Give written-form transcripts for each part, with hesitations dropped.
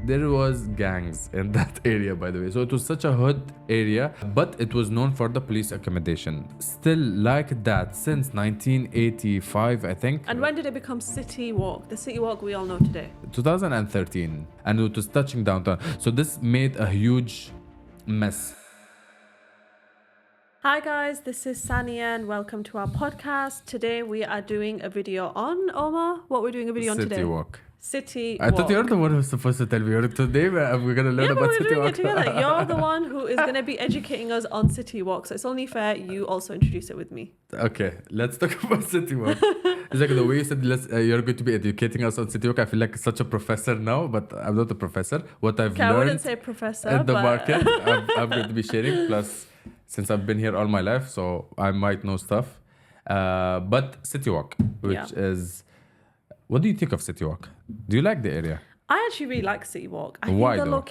There was gangs in that area, by the way. So it was such a hood area, but it was known for the police accommodation. Still like that since 1985, I think. And when did it become City Walk? The City Walk we all know today. 2013. And it was touching downtown. So this made a huge mess. Hi guys, this is Sania and welcome to our podcast. Today we are doing a video on, Omar, what we're doing a video on today? City Walk. City I Walk. thought you're the one who's supposed to tell me. Today we're going to learn Yeah, but about we're City doing Walk. it together. You're the one who is going to be educating us on City Walk, so it's only fair you also introduce it with me. Okay, let's talk about City Walk. It's like the way you said you're going to be educating us on City Walk. I feel like such a professor now, but I'm not a professor. What I've Okay, I wouldn't learned say professor, in the but market, I'm going to be sharing. Plus, since I've been here all my life, so I might know stuff. But City Walk, which is... What do you think of City Walk? Do you like the area? I actually really like City Walk. I Why think though?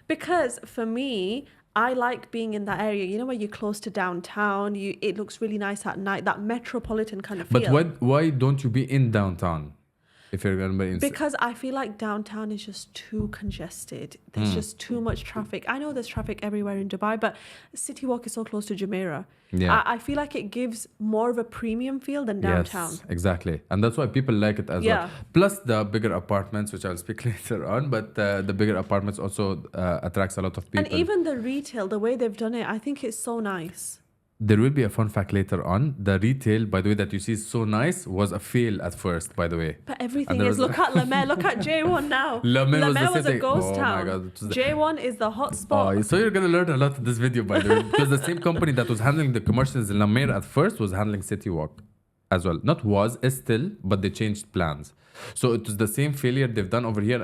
because for me, I like being in that area. You know where you're close to downtown. It looks really nice at night. That metropolitan kind of feel. But why don't you be in downtown? If you're going to be in... Because I feel like downtown is just too congested. There's just too much traffic. I know there's traffic everywhere in Dubai, but City Walk is so close to Jumeirah. Yeah. I feel like it gives more of a premium feel than downtown. Yes, exactly. And that's why people like it as well. Plus the bigger apartments, which I'll speak later on, but the bigger apartments also attracts a lot of people. And even the retail, the way they've done it, I think it's so nice. There will be a fun fact later on. The retail, by the way, that you see is so nice, was a fail at first, by the way. But everything is, look at La Mer, look at J1 now. La Mer was a ghost Oh town. my God. J1 is the hot spot. Oh, so you're going to learn a lot in this video, by the way. Because the same company that was handling the commercials in La Mer at first was handling City Walk as well. Not was, is still, but they changed plans. So it was the same failure they've done over here,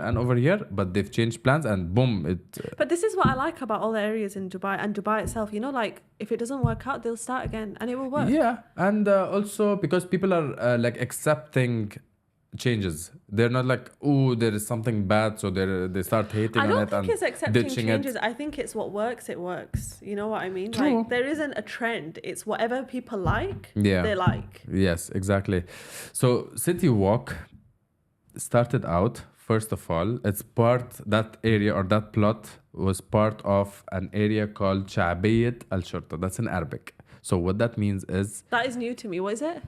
but they've changed plans and boom, But this is what I like about all the areas in Dubai and Dubai itself. You know, like if it doesn't work out, they'll start again and it will work. Yeah, and also because people are like accepting changes. They're not like, oh, there is something bad, so they start hating I on don't it think and it's accepting ditching changes. it. I think it's what works, it works. You know what I mean? True. Like there isn't a trend. It's whatever people like, Yeah. they like. Yes, exactly. So City Walk started out, first of all, that area or that plot was part of an area called Sha'biyat al-Shurta. That's in Arabic. So what that means is... That is new to me. What is it?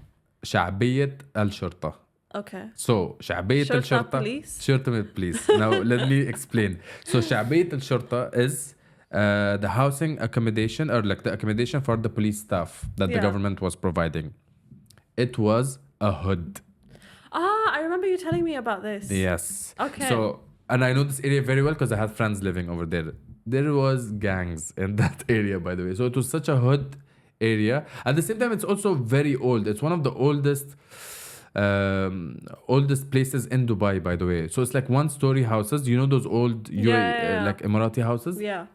Sha'biyat al-Shurta. Okay. So Sha'biyat Shurta al-Shurta... police? Shurta police. Now let me explain. So Sha'biyat al-Shurta is the housing accommodation or like the accommodation for the police staff that the government was providing. It was a hood. Ah, I remember you telling me about this. Yes. Okay. So, and I know this area very well because I had friends living over there. There was gangs in that area, by the way. So it was such a hood area. At the same time, it's also very old. It's one of the oldest places in Dubai, by the way. So it's like one-story houses. You know those old like Emirati houses? Yeah.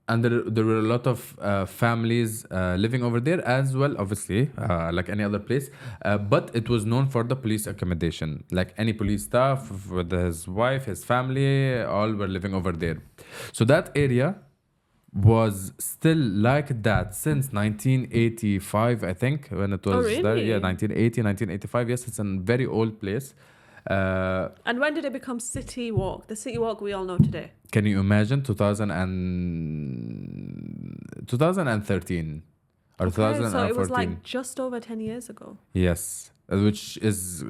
And there were a lot of families living over there as well, obviously, like any other place. But it was known for the police accommodation. Like any police staff with his wife, his family, all were living over there. So that area was still like that since 1985, I think, when it was really? there. Yeah, 1980, 1985. Yes, it's a very old place. And when did it become City Walk? The City Walk we all know today. Can you imagine 2013 or 2014? So it was like just over 10 years ago. Yes, which is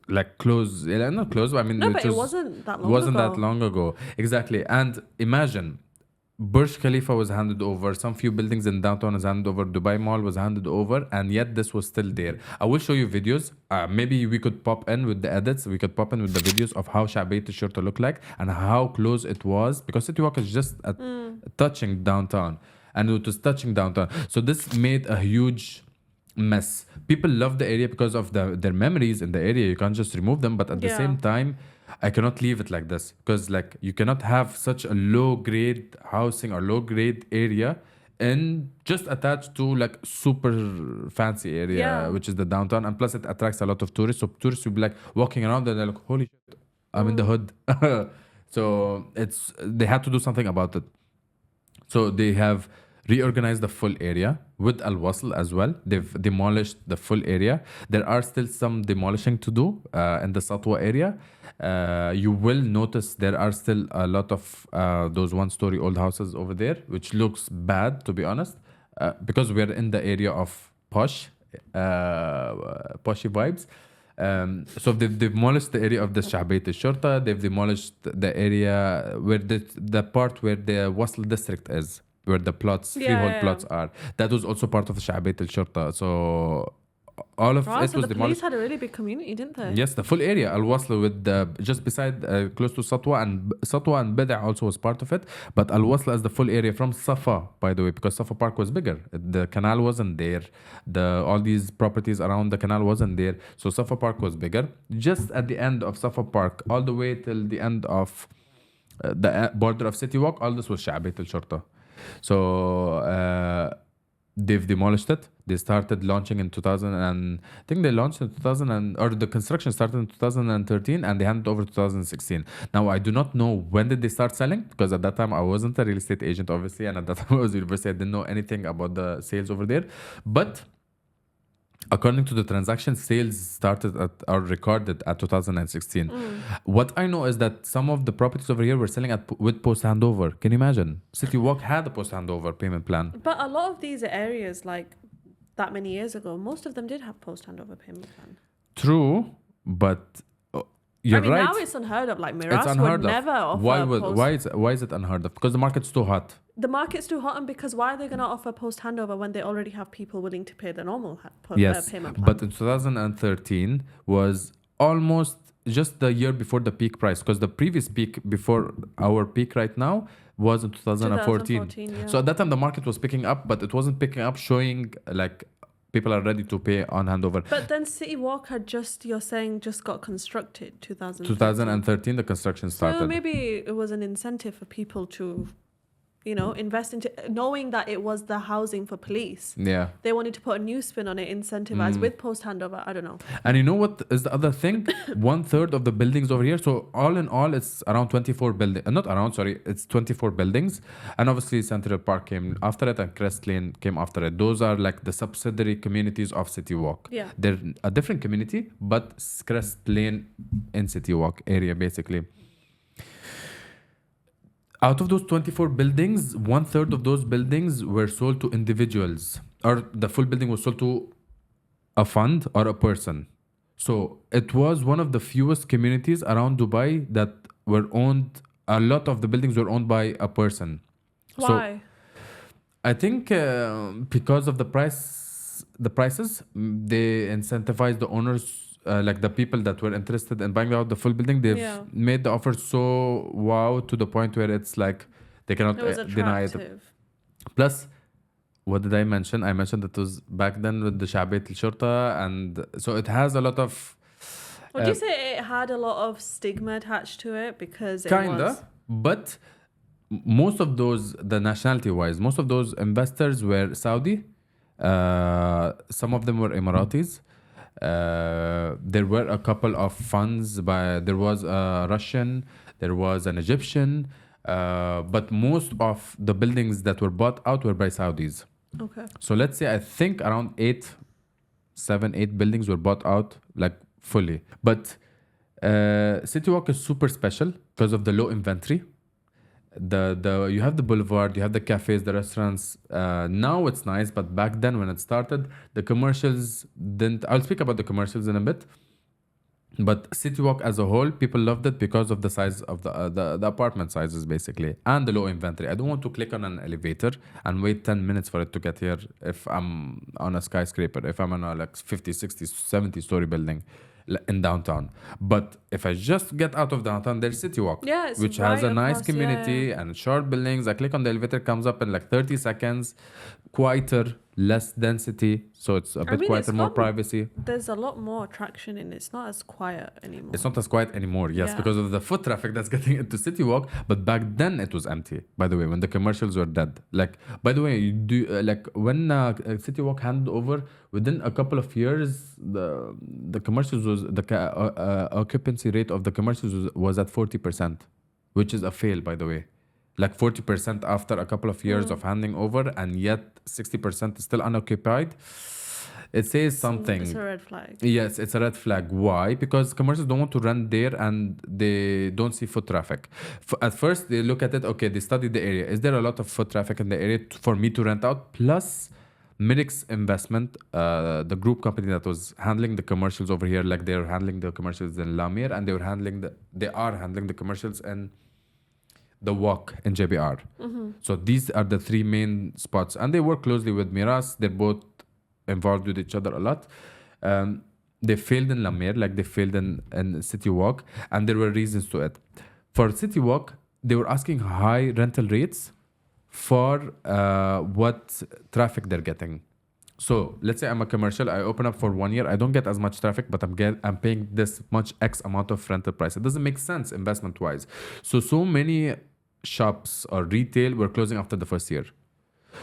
like close, not close, I mean, No, but it wasn't that long wasn't ago. that long ago. Exactly. And imagine, Burj Khalifa was handed over, some few buildings in downtown was handed over, Dubai Mall was handed over, and yet this was still there. I will show you videos. Maybe we could pop in with the edits. We could pop in with the videos of how Sha'biyat al-Shurta looked like and how close it was, because City Walk is just touching downtown, and it was touching downtown. So this made a huge mess. People love the area because of their memories in the area. You can't just remove them, but at the same time, I cannot leave it like this, because like you cannot have such a low grade housing or low grade area and just attached to like super fancy area, which is the downtown, and plus it attracts a lot of tourists. So tourists will be like walking around and they're like, holy shit, I'm in the hood. So they had to do something about it. So they have reorganized the full area with Al Wasl as well. They've demolished the full area. There are still some demolishing to do in the Satwa area. You will notice there are still a lot of those one-story old houses over there, which looks bad, to be honest, because we're in the area of poshy vibes. So they've demolished the area of the Sha'bait al-Shurta. They've demolished the area where the part where the Wasl district is, where the plots, freehold plots are. That was also part of the Sha'bait al-Shurta. So all of Wow, it so was the demolished. police had a really big community, didn't they? Yes, the full area, Al Wasl, with the just beside, close to Satwa and Bida also was part of it. But Al Wasl as the full area from Safa, by the way, because Safa Park was bigger. The canal wasn't there. All these properties around the canal wasn't there. So Safa Park was bigger. Just at the end of Safa Park, all the way till the end of the border of City Walk, all this was Sha'bait al-Shurta. So they've demolished it. They started launching in 2000 and I think they launched in 2000 or the construction started in 2013 and they handed over 2016. Now I do not know when did they start selling, because at that time I wasn't a real estate agent obviously, and at that time I was at university. I didn't know anything about the sales over there. But according to the transaction, sales started at or recorded at 2016. What I know is that some of the properties over here were selling with post handover. Can you imagine? City Walk had a post handover payment plan. But a lot of these areas, like that many years ago, most of them did have post handover payment plan. True, but you're right. Now it's unheard of. Like It's Miras unheard would of. never offer Why is it unheard of? Because the market's too hot. The market's too hot, and because why are they going to offer post handover when they already have people willing to pay the normal Yes, payment plan? but in 2013 was almost just the year before the peak price, because the previous peak before our peak right now was in 2014. Yeah. So at that time the market was picking up, but it wasn't picking up, showing like people are ready to pay on handover. But then City Walk had you're saying just got constructed 2013 the construction started. So maybe it was an incentive for people to, invest into, knowing that it was the housing for police. Yeah. They wanted to put a new spin on it, incentivize with post handover. I don't know. And you know what is the other thing? 1/3 of the buildings over here. So all in all, it's around 24 buildings. Not around, sorry. It's 24 buildings. And obviously Central Park came after it and Crest Lane came after it. Those are like the subsidiary communities of City Walk. Yeah. They're a different community, but Crest Lane in City Walk area, basically. Out of those 24 buildings, 1/3 of those buildings were sold to individuals, or the full building was sold to a fund or a person. So it was one of the fewest communities around Dubai that were owned. A lot of the buildings were owned by a person. Why? So I think because of the prices, they incentivize the owners. Like the people that were interested in buying out the full building, they've made the offer so wow to the point where it's like they cannot deny it. Plus, what did I mention? I mentioned that it was back then with the Sha'bait al-Shurta, and so it has a lot of. Would you say it had a lot of stigma attached to it because it Kinda, was? but most of those, the nationality-wise, most of those investors were Saudi. Some of them were Emiratis. There were a couple of funds, there was a Russian, there was an Egyptian, but most of the buildings that were bought out were by Saudis. Okay. So let's say I think around 8 buildings were bought out like fully. But City Walk is super special because of the low inventory. You have the boulevard, you have the cafes, the restaurants. Now it's nice, but back then when it started, the commercials didn't. I'll speak about the commercials in a bit. But City Walk as a whole, people loved it because of the size of the apartment sizes, basically, and the low inventory. I don't want to click on an elevator and wait 10 minutes for it to get here if I'm on a skyscraper, if I'm on a like 50, 60, 70 story building in downtown. But if I just get out of downtown, there's City Walk, which has a nice community and short buildings. I click on the elevator, comes up in like 30 seconds, quieter, less density, so it's a bit quieter, more privacy. There's a lot more attraction in it. It's not as quiet anymore. It's not as quiet anymore, yes, because of the foot traffic that's getting into City Walk. But back then it was empty, by the way, when the commercials were dead. Like, by the way, when City Walk handed over, within a couple of years, the commercials was, occupancy rate of the commercials was at 40%, which is a fail, by the way. like 40% after a couple of years of handing over, and yet 60% is still unoccupied. It says something. It's a red flag. Yes, it's a red flag. Why? Because commercials don't want to rent there and they don't see foot traffic. At first, they look at it, okay, they study the area. Is there a lot of foot traffic in the area for me to rent out? Plus, Minix Investment, the group company that was handling the commercials over here, like they were handling the commercials in Lamir, and they are handling the commercials in the Walk in JBR. So these are the three main spots, and they work closely with Miras. They're both involved with each other a lot. They failed in Lamir, like they failed in City Walk, and there were reasons to it. For City Walk, they were asking high rental rates for what traffic they're getting. So let's say I'm a commercial, I open up for 1 year, I don't get as much traffic, but I'm paying this much X amount of rental price. It doesn't make sense investment wise. So many shops or retail were closing after the first year.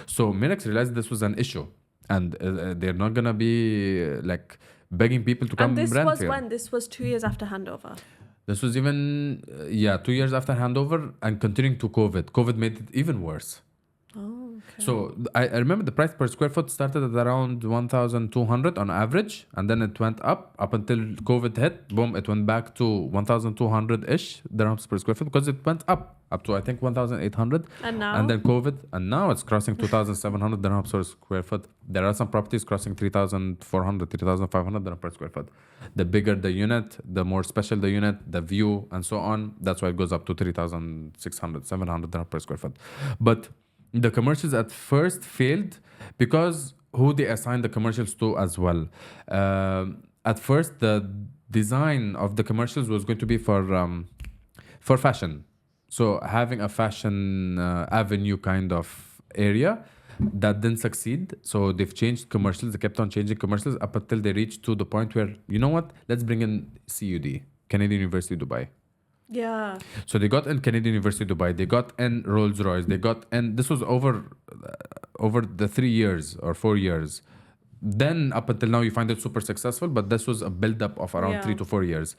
So Minix realized this was an issue, and they're not gonna be like begging people to come And this rent was here. when? This was 2 years after handover. This was even 2 years after handover and continuing to COVID. COVID made it even worse. Oh, okay. So I remember the price per square foot started at around 1,200 on average, and then it went up until COVID hit. Boom, it went back to 1,200-ish dirhams per square foot because it went up to I think 1,800. And now? And then COVID, and now it's crossing 2,700 dirhams per square foot. There are some properties crossing 3,400, 3,500 dirhams per square foot. The bigger the unit, the more special the unit, the view, and so on. That's why it goes up to 3,600, 700 dirhams per square foot. But the commercials at first failed because who they assigned the commercials to as well. At first, the design of the commercials was going to be for fashion. So having a fashion avenue kind of area that didn't succeed. So they've changed commercials. They kept on changing commercials up until they reached to the point where, you know what? Let's bring in CUD, Canadian University Dubai. Yeah. So they got in Canadian University Dubai. They got in Rolls Royce. They got in. This was over the 3 years or 4 years. Then up until now, you find it super successful. But this was a build-up of around 3 to 4 years.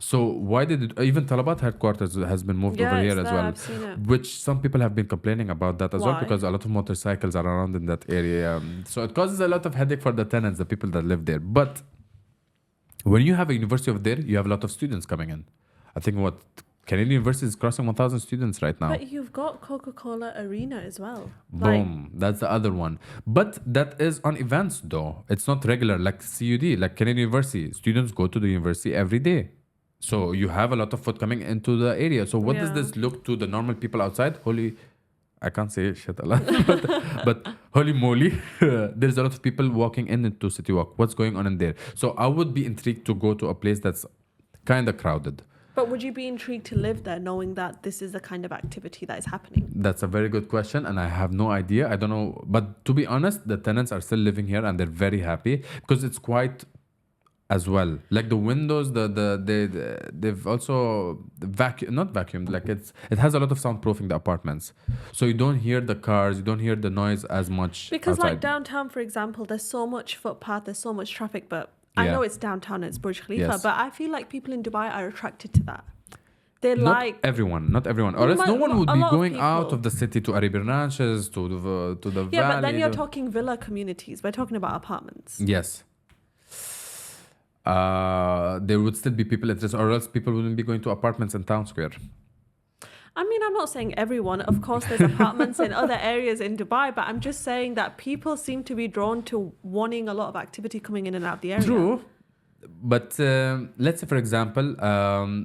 So why did it, even Talabat headquarters has been moved over here as well, I've seen it. which some people have been complaining about that as well Why? because a lot of motorcycles are around in that area. So it causes a lot of headache for the tenants, the people that live there. But when you have a university over there, you have a lot of students coming in. I think Canadian University is crossing 1,000 students right now. But you've got Coca-Cola Arena as well. Boom. That's the other one. But that is on events though. It's not regular like CUD, like Canadian University. Students go to the university every day. So you have a lot of foot coming into the area. So what does this look to the normal people outside? I can't say shit a lot, but holy moly, there's a lot of people walking into City Walk. What's going on in there? So I would be intrigued to go to a place that's kind of crowded. But would you be intrigued to live there knowing that this is the kind of activity that is happening? That's a very good question, and I have no idea. I don't know. But to be honest, the tenants are still living here and they're very happy because it's quite as well. Like the windows, they've also not vacuumed. Like it has a lot of soundproofing, the apartments. So you don't hear the cars, you don't hear the noise as much Because outside. like downtown, for example, there's so much footpath, there's so much traffic, but I know it's downtown, it's Burj Khalifa, Yes. but I feel like people in Dubai are attracted to that. They're Not like... everyone. Or else no one would a be lot of going out people. of the city to Arabian Ranches, to the valley. Yeah, but then you're talking villa communities. We're talking about apartments. Yes. There would still be people interested, or else people wouldn't be going to apartments in town square. I mean, I'm not saying everyone. Of course, there's apartments in other areas in Dubai, but I'm just saying that people seem to be drawn to wanting a lot of activity coming in and out the area. True. But let's say, for example,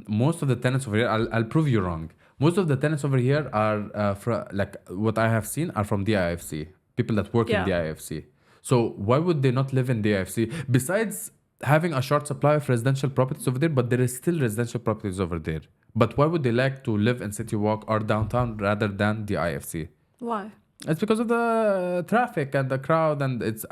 most of the tenants over here, I'll prove you wrong. Most of the tenants over here are, like what I have seen, are from the IFC. People that work in the IFC. So why would they not live in the IFC? Besides having a short supply of residential properties over there, but there is still residential properties over there. But why would they like to live in City Walk or downtown rather than the IFC? Why? It's because of the traffic and the crowd, and it's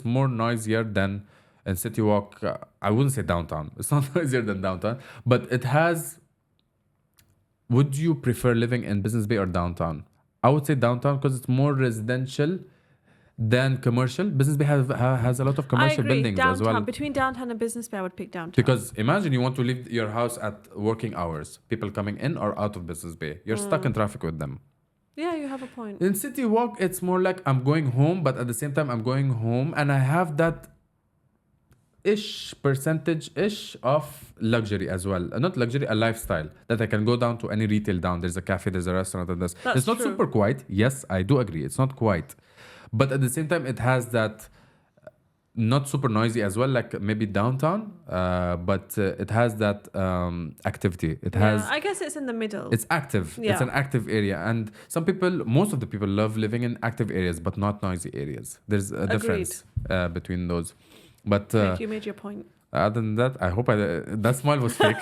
more noisier than in City Walk. I wouldn't say downtown. It's not noisier than downtown, but it has. Would you prefer living in Business Bay or downtown? I would say downtown because it's more residential than commercial. Business Bay has a lot of commercial buildings downtown, as well. Between downtown and Business Bay, I would pick downtown. Because imagine you want to leave your house at working hours. People coming in or out of Business Bay. You're stuck in traffic with them. Yeah, you have a point. In City Walk, it's more like I'm going home, but at the same time, I'm going home and I have that percentage of luxury as well. Not luxury, a lifestyle that I can go down to any retail down. There's a cafe, there's a restaurant, and this. That's It's not true. super quiet. Yes, I do agree. It's not quiet. But at the same time, it has that not super noisy as well, like maybe downtown, but it has that activity. It has. I guess it's in the middle. It's active. Yeah. It's an active area. And some people, most of the people love living in active areas, but not noisy areas. There's a difference between those. But Thank you made your point. other than that, I hope that smile was fake.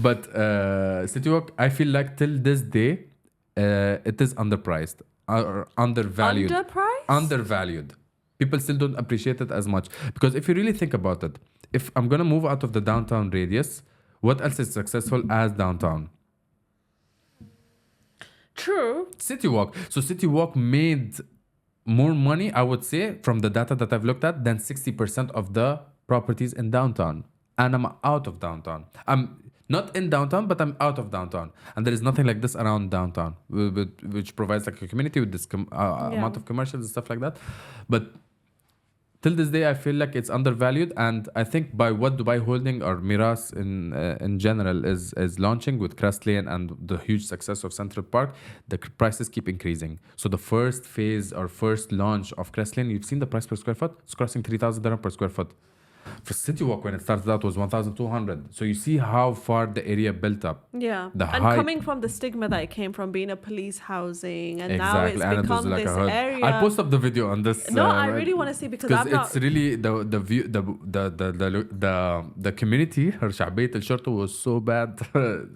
But City Walk, I feel like till this day, it is underpriced or undervalued. Underpriced? Undervalued. People still don't appreciate it as much. Because if you really think about it, if I'm going to move out of the downtown radius, what else is successful as downtown? True. City Walk. So City Walk made more money, I would say, from the data that I've looked at, than 60% of the properties in downtown. And I'm out of downtown. I'm not in downtown, but I'm out of downtown. And there is nothing like this around downtown, which provides like a community with this amount of commercials and stuff like that. But till this day, I feel like it's undervalued, and I think by what Dubai Holding or Miras in general is launching with Crest Lane and the huge success of Central Park, the prices keep increasing. So the first phase or first launch of Crest Lane, you've seen the price per square foot? It's crossing 3,000 dirham per square foot. For City Walk, when it started out, was 1,200. So you see how far the area built up. Yeah. The and hype. coming from the stigma that it came from being a police housing, and now Exactly, it's and it was become like this a hood. area. I'll post up the video on this. No, I really want to see because I'm not. it's really the view the community, her شعبية الشرطة was so bad,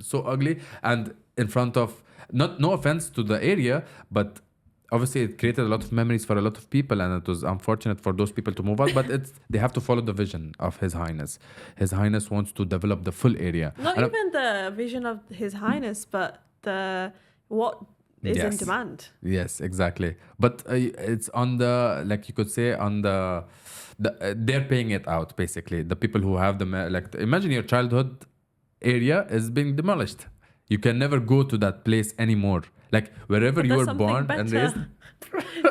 so ugly, and in front of no offense to the area, but obviously it created a lot of memories for a lot of people, and it was unfortunate for those people to move out. But they have to follow the vision of His Highness. His Highness wants to develop the full area. Not And even the vision of His Highness, but what is in Yes. demand. Yes, exactly. But it's on the, like you could say, on they're paying it out, basically. The people who have imagine your childhood area is being demolished. You can never go to that place anymore. Like wherever But you there's were born something and better. raised,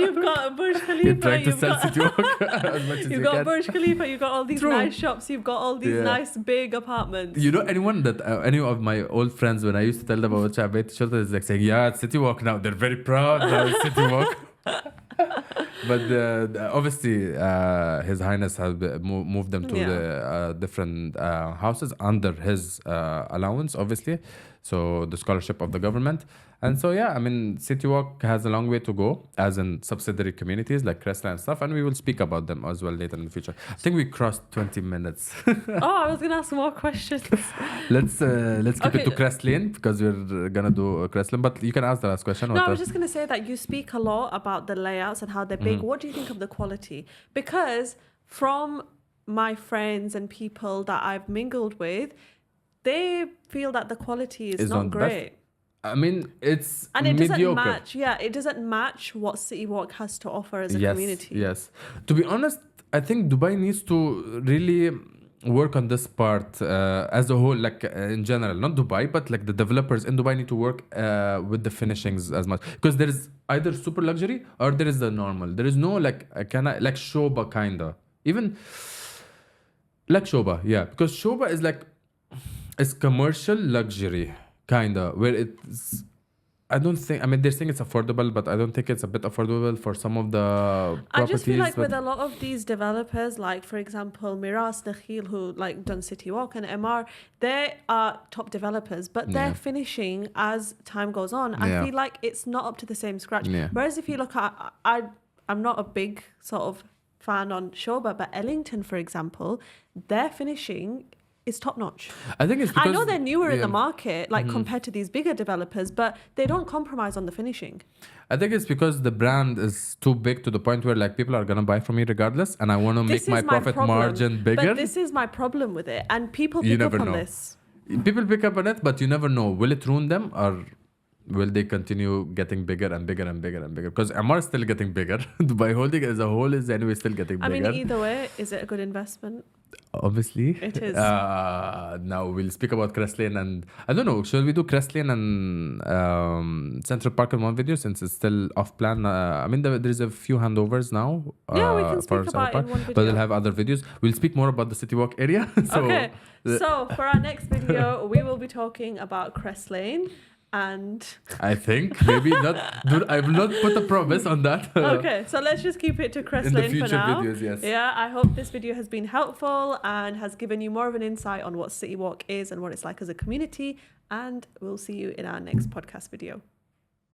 You've got Burj Khalifa. you're trying to You've sell got, City Walk as much as you've you got can. Burj Khalifa. You've got all these True. nice shops. You've got all these Yeah. nice big apartments. You know, any of my old friends, when I used to tell them about Shabbat Shulta, is like saying, yeah, it's City Walk now. They're very proud that it's City Walk. But obviously, His Highness has moved them to the different houses under his allowance, obviously. So the scholarship of the government. And so, yeah, I mean, City Walk has a long way to go, as in subsidiary communities like Crestline and stuff. And we will speak about them as well later in the future. I think we crossed 20 minutes. Oh, I was going to ask more questions. Let's keep it to Okay. Crestline because we're going to do Crestline. But you can ask the last question. No, I was just going to say that you speak a lot about the layouts and how they're big. Mm-hmm. What do you think of the quality? Because from my friends and people that I've mingled with, they feel that the quality is not great. I mean, it's And it mediocre. doesn't match. Yeah, it doesn't match what City Walk has to offer as a community. Yes. To be honest, I think Dubai needs to really work on this part as a whole, like in general, not Dubai, but like the developers in Dubai need to work with the finishings as much, because there is either super luxury or there is the normal. There is no like Shoba kinda, even like Shoba, yeah, because Shoba is like it's commercial luxury kinda, where it's. I don't think. I mean, they're saying it's affordable, but I don't think it's a bit affordable for some of the properties. I just feel like but with a lot of these developers, like for example Miras, Nakhil, who like done City Walk and MR, they are top developers, but they're finishing as time goes on. I feel like it's not up to the same scratch. Yeah. Whereas if you look at, I'm not a big sort of fan on Shoba, but Ellington, for example, their finishing is top notch. I think it's because I know they're newer in the market, like Mm-hmm. compared to these bigger developers, but they don't compromise on the finishing. I think it's because the brand is too big to the point where like people are gonna buy from me regardless, and I want to make my profit margin bigger. But this is my problem with it, and people You pick up never on know. this. People pick up on it, but you never know. Will it ruin them or will they continue getting bigger and bigger and bigger and bigger? Because Emaar is still getting bigger. Dubai Holding as a whole is anyway still getting bigger. I mean, either way, is it a good investment? Obviously. It is. Now we'll speak about Crest Lane and I don't know, should we do Crest Lane and Central Park in one video since it's still off plan? I mean, there's a few handovers now. Yeah, we can for speak Central about it Park, in one video. but we'll have other videos. We'll speak more about the City Walk area. Okay, so for our next video, we will be talking about Crest Lane. And I think maybe not. I will not put a promise on that. Okay, so let's just keep it to Crest Lane for now. Videos, yes. Yeah, I hope this video has been helpful and has given you more of an insight on what City Walk is and what it's like as a community. And we'll see you in our next podcast video.